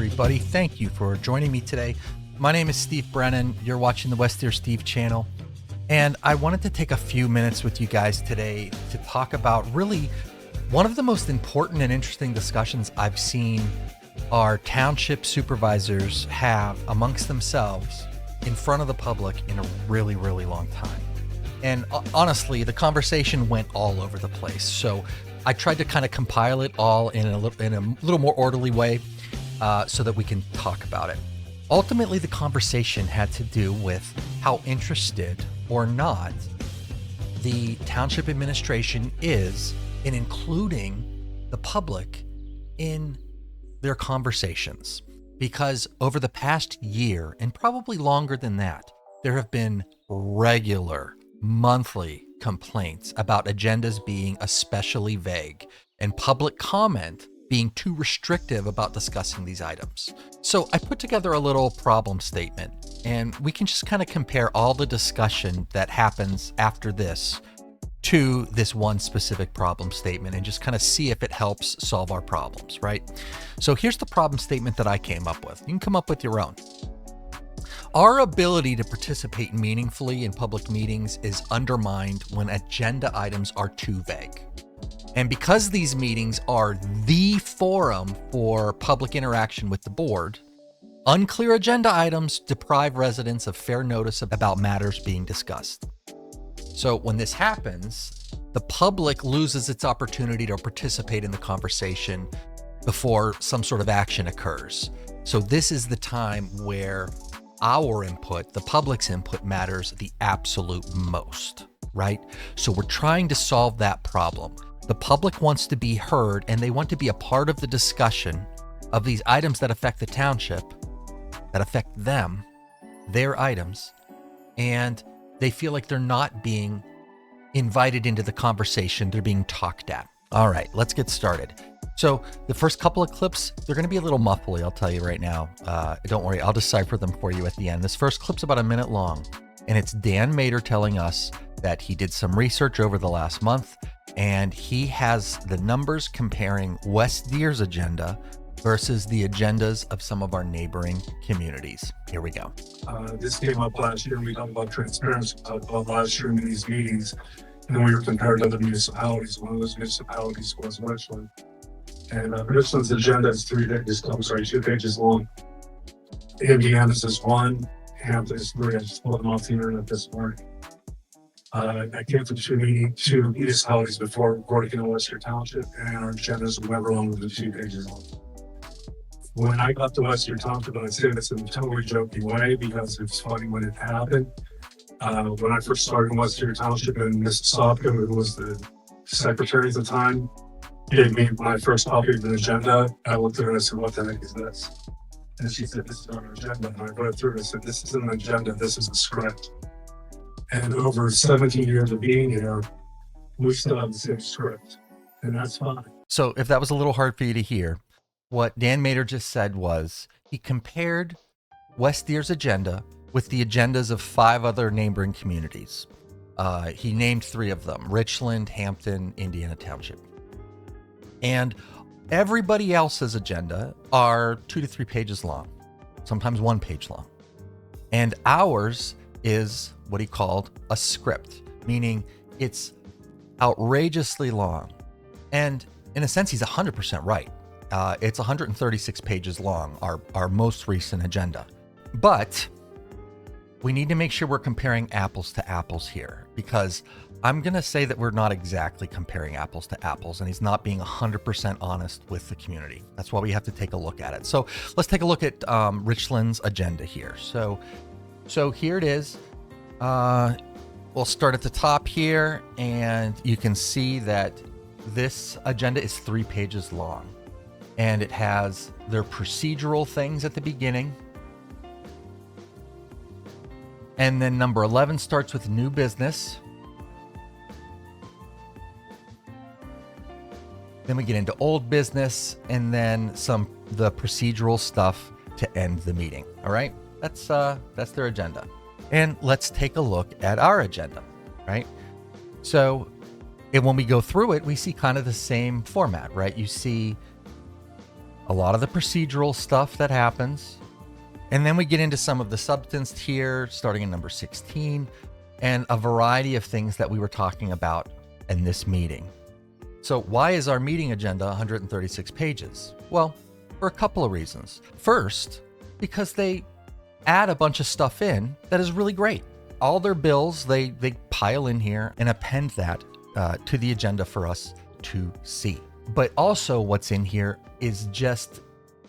everybody. Thank you for joining me today. My name is Steve Brennan. You're watching the West Deer Steve channel. And I wanted to take a few minutes with you guys today to talk about really one of the most important and interesting discussions I've seen our township supervisors have amongst themselves in front of the public in a really, really long time. And honestly, the conversation went all over the place. So I tried to kind of compile it all in a little more orderly way so that we can talk about it. Ultimately, the conversation had to do with how interested or not the township administration is in including the public in their conversations. Because over the past year, and probably longer than that, there have been regular monthly complaints about agendas being especially vague and public comment being too restrictive about discussing these items. So I put together a little problem statement, and we can just kind of compare all the discussion that happens after this to this one specific problem statement and just kind of see if it helps solve our problems, right? So here's the problem statement that I came up with. You can come up with your own. Our ability to participate meaningfully in public meetings is undermined when agenda items are too vague. And because these meetings are the forum for public interaction with the board, unclear agenda items deprive residents of fair notice about matters being discussed. So when this happens, the public loses its opportunity to participate in the conversation before some sort of action occurs. So this is the time where our input, the public's input, matters the absolute most, right? So we're trying to solve that problem. The public wants to be heard and they want to be a part of the discussion of these items that affect the township, that affect them, their items, and they feel like they're not being invited into the conversation, they're being talked at. All right, let's get started. So the first couple of clips, they're going to be a little muffly, I'll tell you right now. Don't worry, I'll decipher them for you at the end. This first clip's about a minute long, and it's Dan Mader telling us that he did some research over the last month, and he has the numbers comparing West Deer's agenda versus the agendas of some of our neighboring communities. Here we go. This came up last year. We talked about transparency about last year in these meetings, and we were compared to other municipalities. One of those municipalities was Richland. And Richland's agenda is 2 pages long. Indiana's is 1, Hampton's 3. I just pulled them off the internet this morning. I came to two municipalities before working in West Deer Township, and our agendas were never longer than 2 pages long. When I got to West Deer Township, and I say this in a totally joking way because it's funny when it happened. When I first started in West Deer Township in Mississauga, who was the secretary at the time, gave me my first copy of the agenda. I looked at her and I said, "What the heck is this?" And she said, "This is our agenda." And I read through it and I said, "This isn't an agenda, this is a script." And over 17 years of being here, we still have the same script, and that's fine. So if that was a little hard for you to hear, what Dan Mader just said was he compared West Deer's agenda with the agendas of 5 other neighboring communities. He named 3 of them: Richland, Hampton, Indiana Township. And everybody else's agenda are 2 to 3 pages long, sometimes 1 page long. And ours is what he called a script, meaning it's outrageously long. And in a sense, he's 100% right. It's 136 pages long, our most recent agenda. But we need to make sure we're comparing apples to apples here, because I'm going to say that we're not exactly comparing apples to apples, and he's not being 100% honest with the community. That's why we have to take a look at it. So let's take a look at Richland's agenda here. So here it is. We'll start at the top here, and you can see that this agenda is 3 pages long, and it has their procedural things at the beginning. And then number 11 starts with new business. Then we get into old business, and then the procedural stuff to end the meeting. All right, that's their agenda. And let's take a look at our agenda, right? So, and when we go through it, we see kind of the same format, right? You see a lot of the procedural stuff that happens, and then we get into some of the substance here, starting in number 16, and a variety of things that we were talking about in this meeting. So why is our meeting agenda 136 pages? Well, for a couple of reasons. First, because they add a bunch of stuff in that is really great. All their bills, they pile in here and append that to the agenda for us to see. But also what's in here is just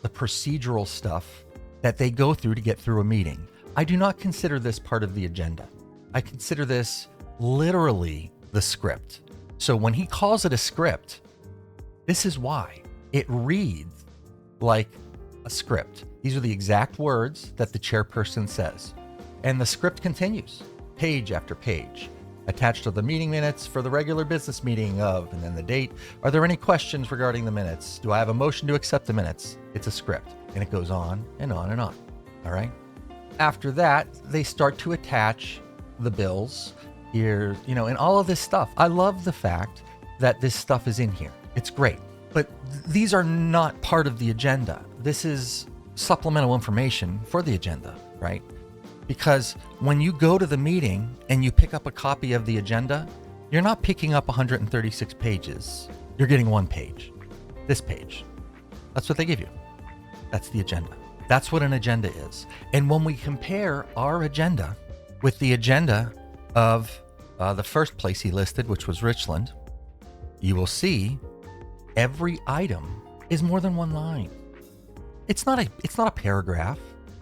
the procedural stuff that they go through to get through a meeting. I do not consider this part of the agenda. I consider this literally the script. So when he calls it a script, this is why. It reads like a script. These are the exact words that the chairperson says. And the script continues, page after page. Attached to the meeting minutes for the regular business meeting of, and then the date. Are there any questions regarding the minutes? Do I have a motion to accept the minutes? It's a script. And it goes on and on and on. All right. After that, they start to attach the bills here, and all of this stuff. I love the fact that this stuff is in here. It's great. But these are not part of the agenda. This is supplemental information for the agenda, right? Because when you go to the meeting and you pick up a copy of the agenda, you're not picking up 136 pages. You're getting one page. This page. That's what they give you. That's the agenda. That's what an agenda is. And when we compare our agenda with the agenda of the first place he listed, which was Richland, you will see every item is more than one line. It's not a paragraph,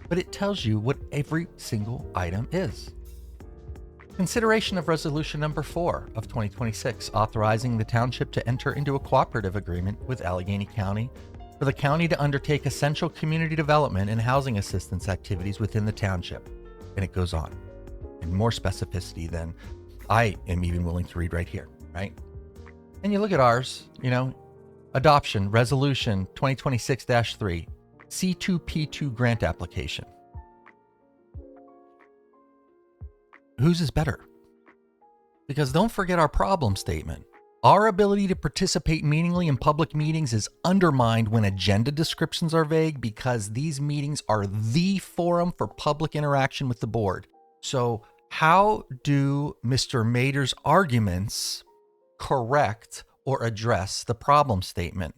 but it tells you what every single item is. Consideration of resolution number 4 of 2026, authorizing the township to enter into a cooperative agreement with Allegheny County for the county to undertake essential community development and housing assistance activities within the township. And it goes on in more specificity than I am even willing to read right here, right? And you look at ours, adoption, resolution 2026-3, C2P2 grant application. Whose is better? Because don't forget our problem statement. Our ability to participate meaningfully in public meetings is undermined when agenda descriptions are vague, because these meetings are the forum for public interaction with the board. So how do Mr. Mader's arguments correct or address the problem statement?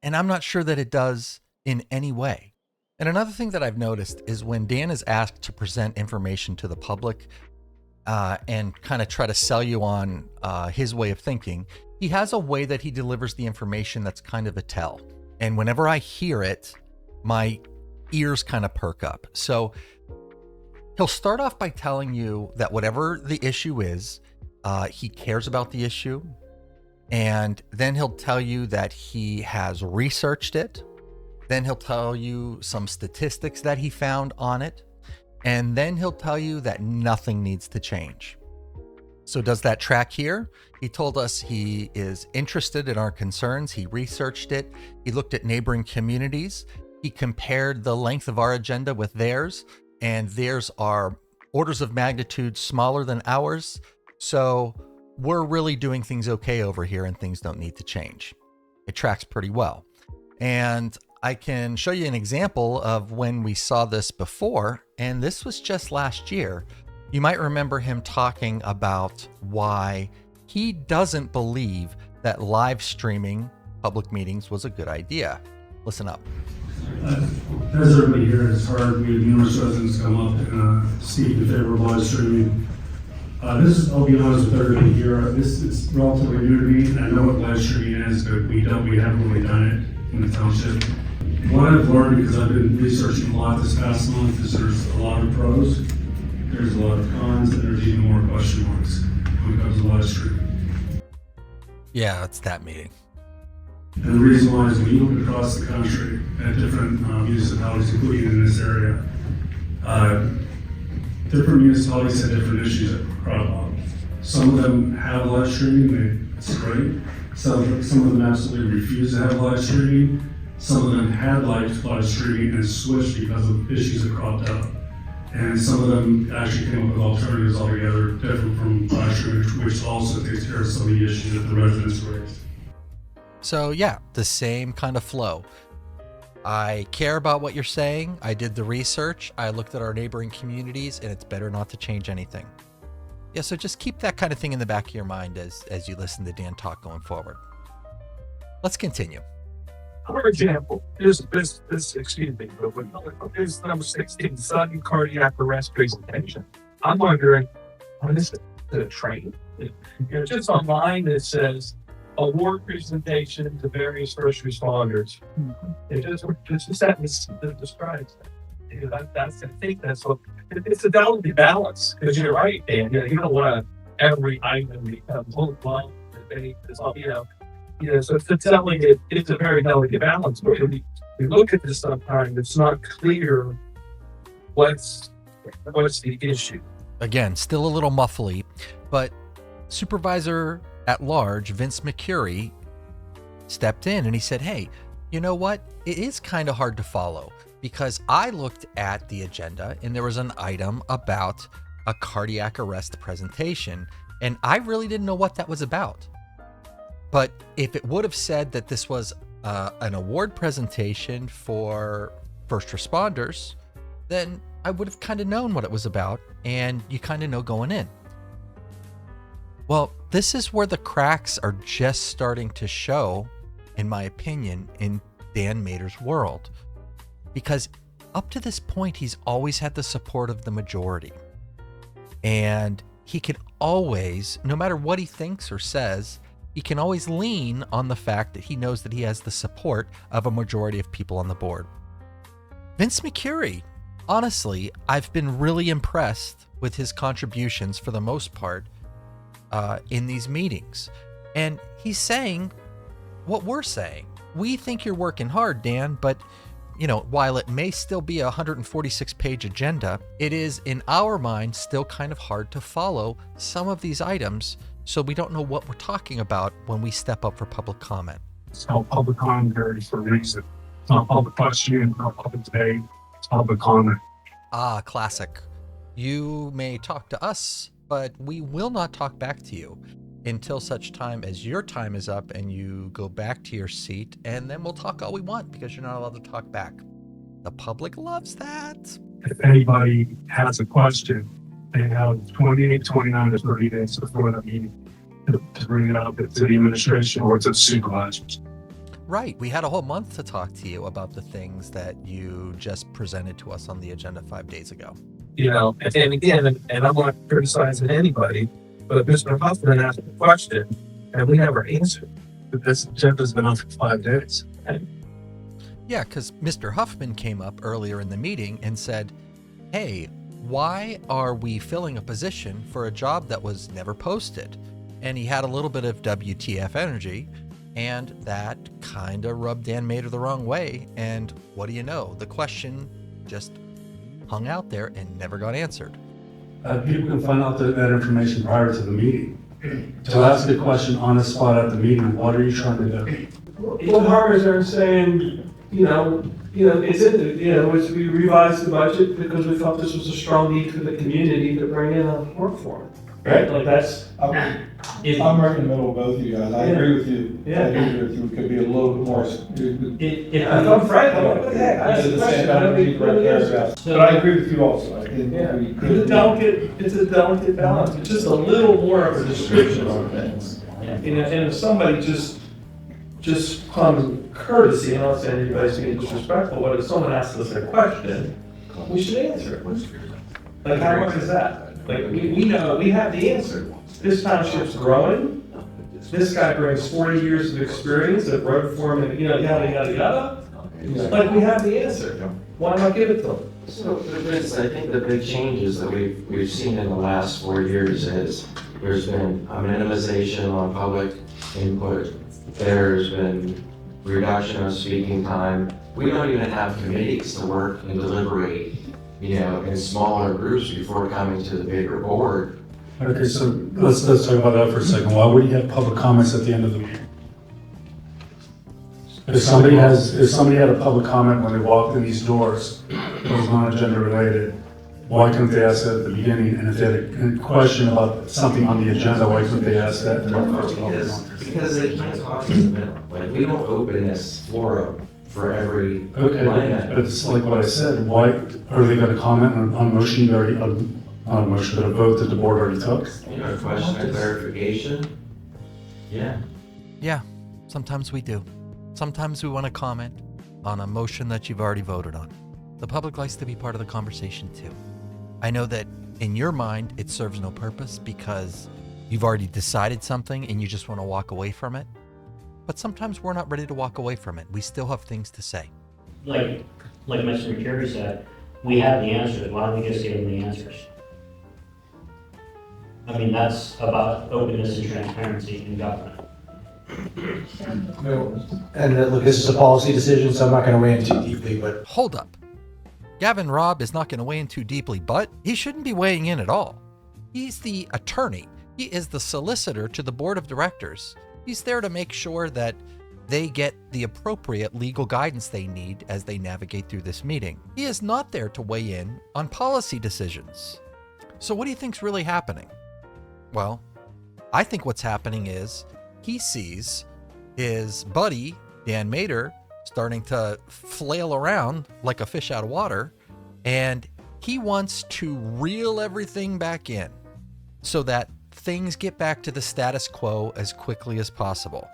And I'm not sure that it does in any way. And another thing that I've noticed is when Dan is asked to present information to the public and kind of try to sell you on his way of thinking, he has a way that he delivers the information that's kind of a tell. And whenever I hear it, my ears kind of perk up. So he'll start off by telling you that whatever the issue is, he cares about the issue. And then he'll tell you that he has researched it. Then he'll tell you some statistics that he found on it. And then he'll tell you that nothing needs to change. So does that track here? He told us he is interested in our concerns. He researched it. He looked at neighboring communities. He compared the length of our agenda with theirs, and theirs are orders of magnitude smaller than ours. So we're really doing things okay over here and things don't need to change. It tracks pretty well. And I can show you an example of when we saw this before, and this was just last year. You might remember him talking about why he doesn't believe that live streaming public meetings was a good idea. Listen up. As everybody here has heard, we had numerous residents come up and speak in favor of live streaming. I'll be honest with everybody here, this is relatively new to me, and I know what live streaming is, but we haven't really done it in the township. What I've learned, because I've been researching a lot this past month, is there's a lot of pros, there's a lot of cons, and there's even more question marks when it comes to live streaming. Yeah, it's that meeting. And the reason why is when you look across the country at different municipalities, including in this area, different municipalities have different issues that crop up. Some of them have live streaming, it's great. Some of them absolutely refuse to have live streaming. Some of them had live streaming and switched because of issues that cropped up. And some of them actually came up with alternatives altogether different from live streaming, which also takes care of some of the issues that the residents raised. So yeah, the same kind of flow. I care about what you're saying. I did the research. I looked at our neighboring communities, and it's better not to change anything. Yeah, so just keep that kind of thing in the back of your mind as you listen to Dan talk going forward. Let's continue. For example, this excuse me, but when there's number 16, sudden cardiac arrest presentation. I'm wondering, what is it? The train? Just online it says award presentation to various first responders. It just a sentence that describes that. I think that's what it's a delicate balance, because you're right, Dan. You don't want every item become long debate. So for telling it, it's a very delicate balance. But when we look at this sometimes, it's not clear what's the issue. Again, still a little muffly, but Supervisor at Large, Vince McCurry, stepped in and he said, hey, you know what? It is kind of hard to follow, because I looked at the agenda and there was an item about a cardiac arrest presentation, and I really didn't know what that was about. But if it would have said that this was an award presentation for first responders, then I would have kind of known what it was about, and you kind of know going in. Well, this is where the cracks are just starting to show, in my opinion, in Dan Mader's world. Because up to this point, he's always had the support of the majority. And he can always, no matter what he thinks or says, he can always lean on the fact that he knows that he has the support of a majority of people on the board. Vince McCurry, honestly, I've been really impressed with his contributions for the most part in these meetings. And he's saying what we're saying. We think you're working hard, Dan, but while it may still be a 146-page agenda, it is, in our mind, still kind of hard to follow some of these items, so we don't know what we're talking about when we step up for public comment. It's called public commentary for a reason. It's not public question, not public debate, it's public comment. Ah, classic. You may talk to us, but we will not talk back to you until such time as your time is up and you go back to your seat, and then we'll talk all we want because you're not allowed to talk back. The public loves that. If anybody has a question, they have 28, 29, or 30 days before the meeting to bring it up to the administration or to the supervisors. Right. We had a whole month to talk to you about the things that you just presented to us on the agenda 5 days ago. And again, and I'm not criticizing anybody, but Mr. Huffman asked a question and we never answered. But this agenda's been on for 5 days. Yeah, because Mr. Huffman came up earlier in the meeting and said, hey, why are we filling a position for a job that was never posted? And he had a little bit of WTF energy, and that kind of rubbed Dan Mader the wrong way. And what do you know? The question just hung out there and never got answered. People can find out that information prior to the meeting. To ask a question on the spot at the meeting, what are you trying to do? Well, partners are saying, it's in the, as we revised the budget because we felt this was a strong need for the community to bring in a workforce. Right? Like that's. I'm right in the middle of both of you guys. I agree with you. Yeah. I agree with you. It could be a little bit more. If I'm frank, what the heck? This is the same amount of people right there. But I agree with you also. I think we could. It's a delicate balance. It's just a little more of a description on things. And if somebody just common courtesy, I'm not saying anybody's being disrespectful, but if someone asks us a question, we should answer it. Like, how much is that? Like, we know, we have the answer. This township's growing. This guy brings 40 years of experience at road foreman, yada, yada, yada. Like, we have the answer. Why not give it to him? So, Vince, I think the big changes that we've seen in the last 4 years is there's been a minimization on public input. There's been reduction of speaking time. We don't even have committees to work and deliberate, in smaller groups before coming to the bigger board. Okay, so let's talk about that for a second. Why would you have public comments at the end of the meeting? If somebody had a public comment when they walked in these doors that was non-agenda related, why couldn't they ask that at the beginning? And if they had a question about something on the agenda, why couldn't they ask that? Because they can't talk in the middle. Like, we don't open this floor up for every Okay, line item. but it's like what I said, why, are they gonna comment on a motion you already, not a motion, but a vote that the board already took? You know, a question of clarification? Yeah. Yeah, sometimes we do. Sometimes we want to comment on a motion that you've already voted on. The public likes to be part of the conversation too. I know that in your mind, it serves no purpose because you've already decided something and you just want to walk away from it. But sometimes we're not ready to walk away from it. We still have things to say. Like Mr. McCurry said, we have the answers. Why don't we just give them the answers? I mean, that's about openness and transparency in government. And look, this is a policy decision, so I'm not going to weigh in too deeply, but Hold up. Gavin Robb is not going to weigh in too deeply, but he shouldn't be weighing in at all. He's the attorney. He is the solicitor to the board of directors. He's there to make sure that they get the appropriate legal guidance they need as they navigate through this meeting. He is not there to weigh in on policy decisions. So what do you think's really happening? Well, I think what's happening is he sees his buddy, Dan Mader, starting to flail around like a fish out of water, and he wants to reel everything back in so that things get back to the status quo as quickly as possible.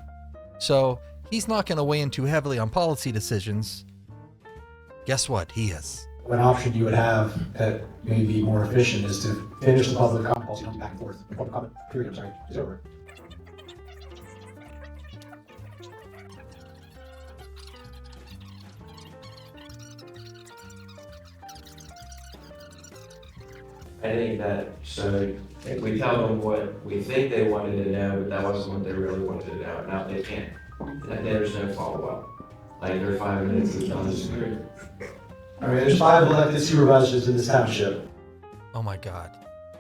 So he's not going to weigh in too heavily on policy decisions. Guess what? He is. an option you would have that may be more efficient is to finish the public comment policy, back and forth. The public comment period, I'm sorry, is over. I think that, so if we tell them what we think they wanted to know, but that wasn't what they really wanted to know, now they can't. And there's no follow-up. Like, their 5 minutes is done. I mean, there's 5 elected supervisors in this township. Oh my God.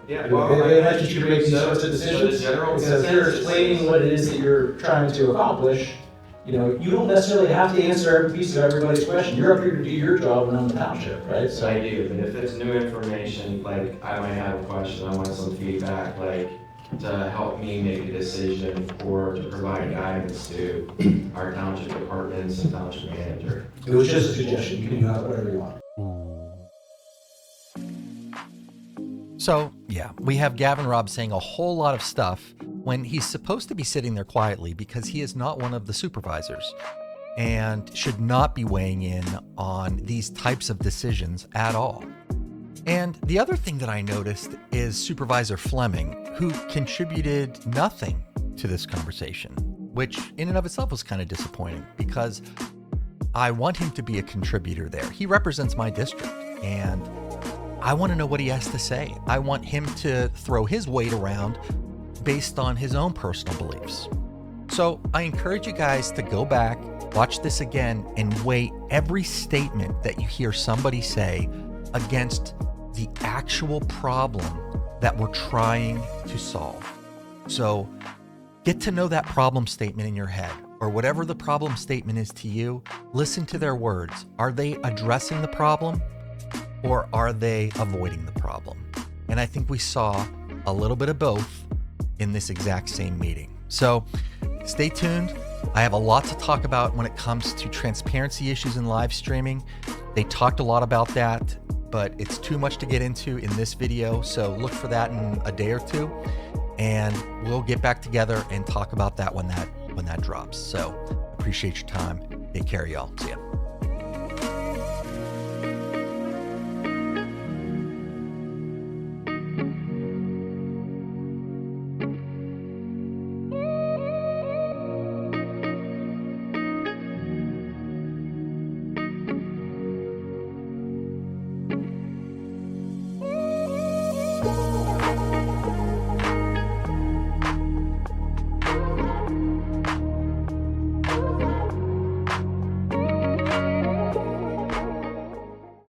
Yeah, They elected you to make these sorts of decisions. So the general Because you're consensus explaining what it is that you're trying to accomplish. You know, you don't necessarily have to answer every piece of everybody's question. You're up here to do your job and own the township, right? So I do, but if it's new information, like, I might have a question, I want some feedback, like, to help me make a decision or to provide guidance to our township departments and township manager. It was just a suggestion. You can do whatever you want. So, yeah, we have Gavin Robb saying a whole lot of stuff when he's supposed to be sitting there quietly because he is not one of the supervisors and should not be weighing in on these types of decisions at all. And the other thing that I noticed is Supervisor Fleming, who contributed nothing to this conversation, which in and of itself was kind of disappointing because I want him to be a contributor there. He represents my district and I want to know what he has to say. I want him to throw his weight around based on his own personal beliefs. So I encourage you guys to go back, watch this again, and weigh every statement that you hear somebody say against the actual problem that we're trying to solve. So get to know that problem statement in your head, or whatever the problem statement is to you. Listen to their words. Are they addressing the problem? Or are they avoiding the problem? And I think we saw a little bit of both in this exact same meeting. So stay tuned. I have a lot to talk about when it comes to transparency issues in live streaming. They talked a lot about that, but it's too much to get into in this video. So look for that in a day or two, and we'll get back together and talk about that when that drops. So appreciate your time. Take care, y'all. See ya.